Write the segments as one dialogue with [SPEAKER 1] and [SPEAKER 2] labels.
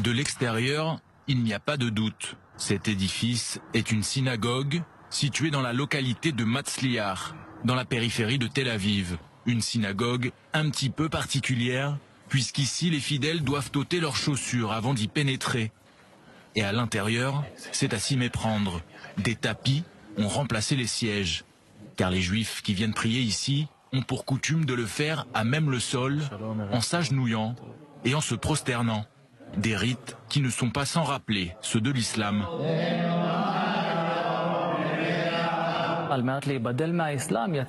[SPEAKER 1] De l'extérieur, il n'y a pas de doute. Cet édifice est une synagogue située dans la localité de Matzliar, dans la périphérie de Tel Aviv. Une synagogue un petit peu particulière, puisqu'ici les fidèles doivent ôter leurs chaussures avant d'y pénétrer. Et à l'intérieur, c'est à s'y méprendre. Des tapis ont remplacé les sièges. Car les juifs qui viennent prier ici ont pour coutume de le faire à même le sol, en s'agenouillant et en se prosternant. Des rites qui ne sont pas sans rappeler ceux de l'islam.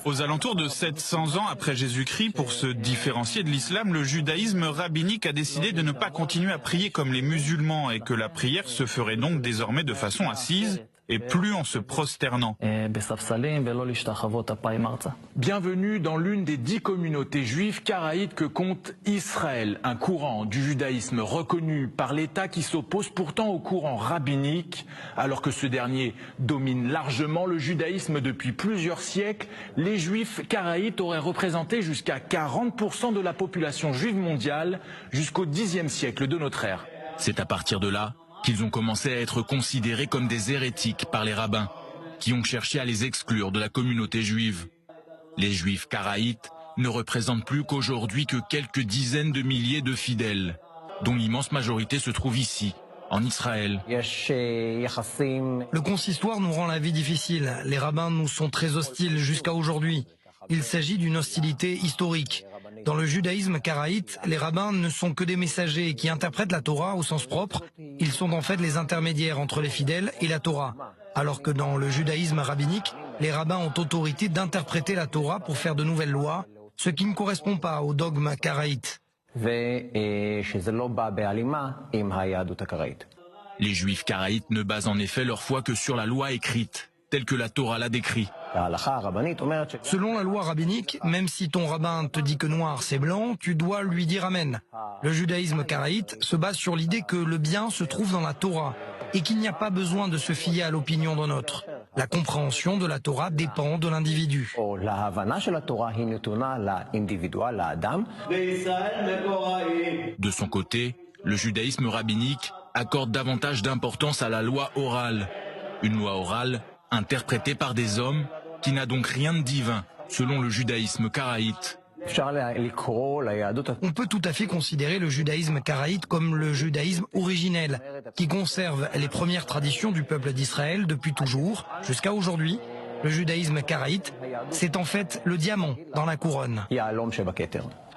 [SPEAKER 2] Aux alentours de 700 ans après Jésus-Christ, pour se différencier de l'islam, le judaïsme rabbinique a décidé de ne pas continuer à prier comme les musulmans et que la prière se ferait donc désormais de façon assise et plus en se prosternant.
[SPEAKER 3] Bienvenue dans l'une des 10 communautés juives karaïtes que compte Israël, un courant du judaïsme reconnu par l'État qui s'oppose pourtant au courant rabbinique. Alors que ce dernier domine largement le judaïsme depuis plusieurs siècles, les juifs karaïtes auraient représenté jusqu'à 40% de la population juive mondiale jusqu'au Xe siècle de notre ère.
[SPEAKER 1] C'est à partir de là qu'ils ont commencé à être considérés comme des hérétiques par les rabbins, qui ont cherché à les exclure de la communauté juive. Les juifs karaïtes ne représentent plus qu'aujourd'hui que quelques dizaines de milliers de fidèles, dont l'immense majorité se trouve ici, en Israël.
[SPEAKER 4] Le consistoire nous rend la vie difficile. Les rabbins nous sont très hostiles jusqu'à aujourd'hui. Il s'agit d'une hostilité historique. Dans le judaïsme karaïte, les rabbins ne sont que des messagers qui interprètent la Torah au sens propre. Ils sont en fait les intermédiaires entre les fidèles et la Torah. Alors que dans le judaïsme rabbinique, les rabbins ont autorité d'interpréter la Torah pour faire de nouvelles lois, ce qui ne correspond pas au dogme karaïte.
[SPEAKER 1] Les juifs karaïtes ne basent en effet leur foi que sur la loi écrite, telle que la Torah l'a décrit.
[SPEAKER 4] Selon la loi rabbinique, même si ton rabbin te dit que noir c'est blanc, tu dois lui dire amen. Le judaïsme karaïte se base sur l'idée que le bien se trouve dans la Torah et qu'il n'y a pas besoin de se fier à l'opinion d'un autre. La compréhension de la Torah dépend de l'individu.
[SPEAKER 1] De son côté, le judaïsme rabbinique accorde davantage d'importance à la loi orale. Une loi orale interprétée par des hommes qui n'a donc rien de divin, selon le judaïsme karaïte.
[SPEAKER 4] On peut tout à fait considérer le judaïsme karaïte comme le judaïsme originel, qui conserve les premières traditions du peuple d'Israël depuis toujours, jusqu'à aujourd'hui. Le judaïsme karaïte, c'est en fait le diamant dans la couronne.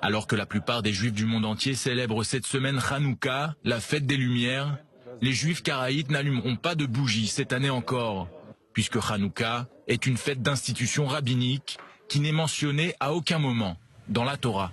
[SPEAKER 1] Alors que la plupart des juifs du monde entier célèbrent cette semaine Hanouka, la fête des Lumières, les juifs karaïtes n'allumeront pas de bougies cette année encore, puisque Hanouka est une fête d'institution rabbinique qui n'est mentionnée à aucun moment dans la Torah.